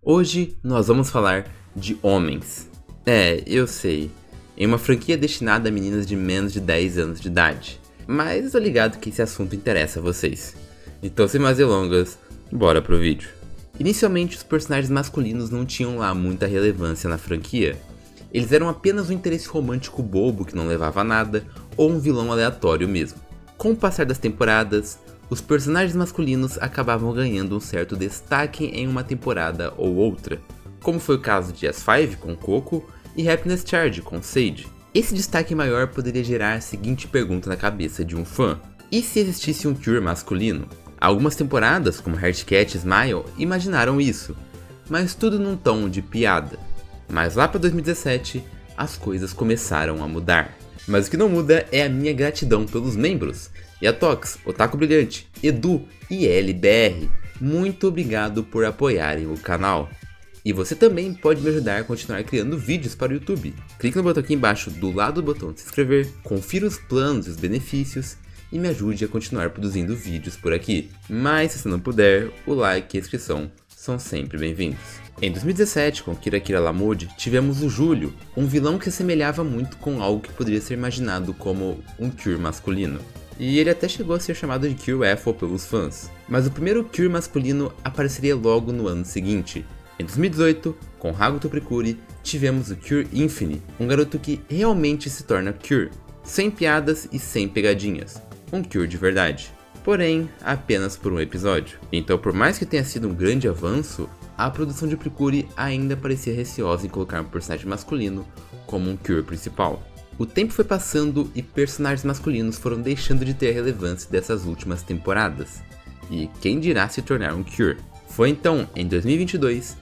Hoje nós vamos falar de homens. Eu sei, em uma franquia destinada a meninas de menos de 10 anos de idade. Mas eu tô ligado que esse assunto interessa a vocês. Então, sem mais delongas, bora pro vídeo. Inicialmente, os personagens masculinos não tinham lá muita relevância na franquia. Eles eram apenas um interesse romântico bobo que não levava a nada, ou um vilão aleatório mesmo. Com o passar das temporadas, os personagens masculinos acabavam ganhando um certo destaque em uma temporada ou outra, como foi o caso de S5 com Coco e Happiness Charge com Sage. Esse destaque maior poderia gerar a seguinte pergunta na cabeça de um fã: e se existisse um Cure masculino? Algumas temporadas, como Heartcat e Smile, imaginaram isso, mas tudo num tom de piada. Mas lá para 2017, as coisas começaram a mudar. Mas o que não muda é a minha gratidão pelos membros. Yatox, Otaku Brilhante, Edu e LBR, muito obrigado por apoiarem o canal. E você também pode me ajudar a continuar criando vídeos para o YouTube. Clique no botão aqui embaixo do lado do botão de se inscrever, confira os planos e os benefícios e me ajude a continuar produzindo vídeos por aqui. Mas se você não puder, o like e a inscrição são sempre bem-vindos. Em 2017, com Kira Kira Lamood, tivemos o Júlio, um vilão que se assemelhava muito com algo que poderia ser imaginado como um Cure masculino. E ele até chegou a ser chamado de Cure Ethel pelos fãs. Mas o primeiro Cure masculino apareceria logo no ano seguinte. Em 2018, com Haruto Precure, tivemos o Cure Infini, um garoto que realmente se torna Cure, sem piadas e sem pegadinhas, um Cure de verdade. Porém, apenas por um episódio. Então, por mais que tenha sido um grande avanço, a produção de Precure ainda parecia receosa em colocar um personagem masculino como um Cure principal. O tempo foi passando e personagens masculinos foram deixando de ter a relevância dessas últimas temporadas. E quem dirá se tornar um Cure? Foi então, em 2022,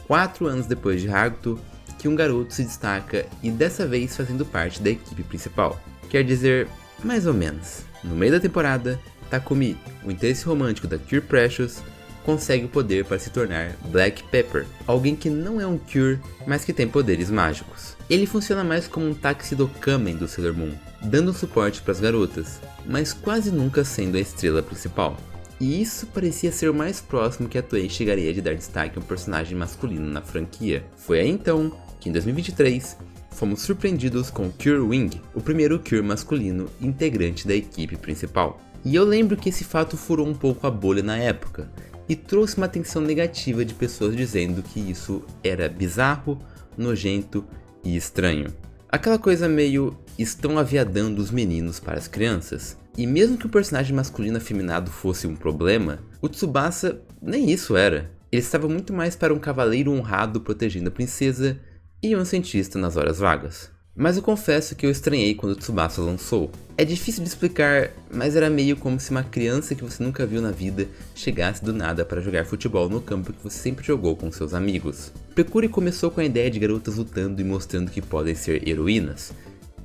4 anos depois de Haruto, que um garoto se destaca e dessa vez fazendo parte da equipe principal. Quer dizer, mais ou menos. No meio da temporada, Takumi, o interesse romântico da Cure Precious, consegue o poder para se tornar Black Pepper, alguém que não é um Cure, mas que tem poderes mágicos. Ele funciona mais como um Tuxedo Kamen do Sailor Moon, dando suporte para as garotas, mas quase nunca sendo a estrela principal. E isso parecia ser o mais próximo que a Toei chegaria de dar destaque a um personagem masculino na franquia. Foi aí então que em 2023 fomos surpreendidos com Cure Wing, o primeiro Cure masculino integrante da equipe principal. E eu lembro que esse fato furou um pouco a bolha na época, e trouxe uma atenção negativa de pessoas dizendo que isso era bizarro, nojento e estranho. Aquela coisa meio estão aviadando os meninos para as crianças. E mesmo que o personagem masculino afeminado fosse um problema, o Tsubasa nem isso era. Ele estava muito mais para um cavaleiro honrado protegendo a princesa e um cientista nas horas vagas. Mas eu confesso que eu estranhei quando o Tsubasa lançou. É difícil de explicar, mas era meio como se uma criança que você nunca viu na vida chegasse do nada para jogar futebol no campo que você sempre jogou com seus amigos. Precure começou com a ideia de garotas lutando e mostrando que podem ser heroínas.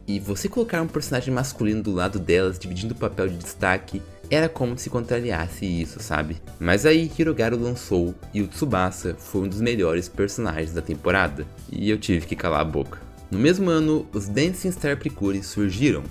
E você colocar um personagem masculino do lado delas, dividindo o papel de destaque, era como se contrariasse isso, sabe? Mas aí Hirogaro lançou e o Tsubasa foi um dos melhores personagens da temporada, e eu tive que calar a boca. No mesmo ano, os Dancing Star Precure surgiram,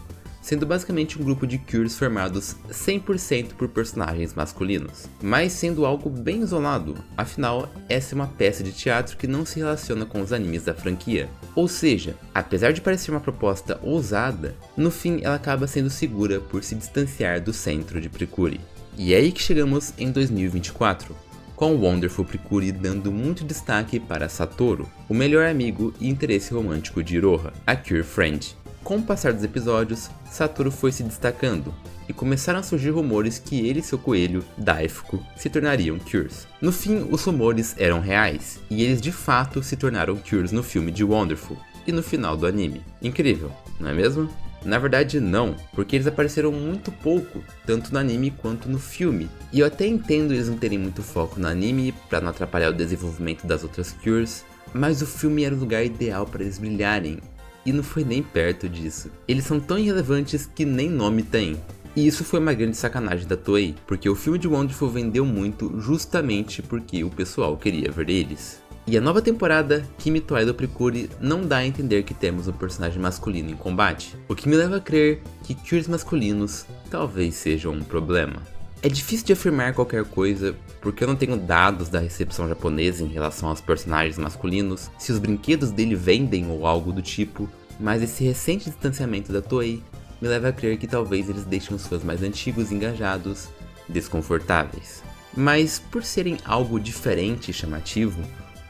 sendo basicamente um grupo de Cures formados 100% por personagens masculinos, mas sendo algo bem isolado, afinal essa é uma peça de teatro que não se relaciona com os animes da franquia. Ou seja, apesar de parecer uma proposta ousada, no fim ela acaba sendo segura por se distanciar do centro de Precure. E é aí que chegamos em 2024. Com Wonderful Precure dando muito destaque para Satoru, o melhor amigo e interesse romântico de Iroha, a Cure Friend. Com o passar dos episódios, Satoru foi se destacando, e começaram a surgir rumores que ele e seu coelho, Daifuku, se tornariam Cures. No fim, os rumores eram reais, e eles de fato se tornaram Cures no filme de Wonderful, e no final do anime. Incrível, não é mesmo? Na verdade não, porque eles apareceram muito pouco, tanto no anime quanto no filme. E eu até entendo eles não terem muito foco no anime, pra não atrapalhar o desenvolvimento das outras Cures, mas o filme era o lugar ideal para eles brilharem, e não foi nem perto disso. Eles são tão irrelevantes que nem nome tem. E isso foi uma grande sacanagem da Toei, porque o filme de Wonderful vendeu muito justamente porque o pessoal queria ver eles. E a nova temporada, Kimi to Idol Precure, não dá a entender que temos um personagem masculino em combate, o que me leva a crer que Cures masculinos talvez sejam um problema. É difícil de afirmar qualquer coisa, porque eu não tenho dados da recepção japonesa em relação aos personagens masculinos, se os brinquedos dele vendem ou algo do tipo, mas esse recente distanciamento da Toei me leva a crer que talvez eles deixem os fãs mais antigos e engajados desconfortáveis. Mas por serem algo diferente e chamativo,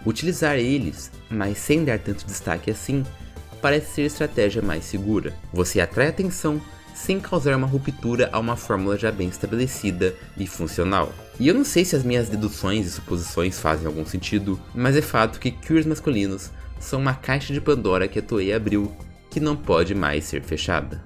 utilizar eles, mas sem dar tanto destaque assim, parece ser a estratégia mais segura. Você atrai atenção sem causar uma ruptura a uma fórmula já bem estabelecida e funcional. E eu não sei se as minhas deduções e suposições fazem algum sentido, mas é fato que Cures masculinos são uma caixa de Pandora que a Toei abriu que não pode mais ser fechada.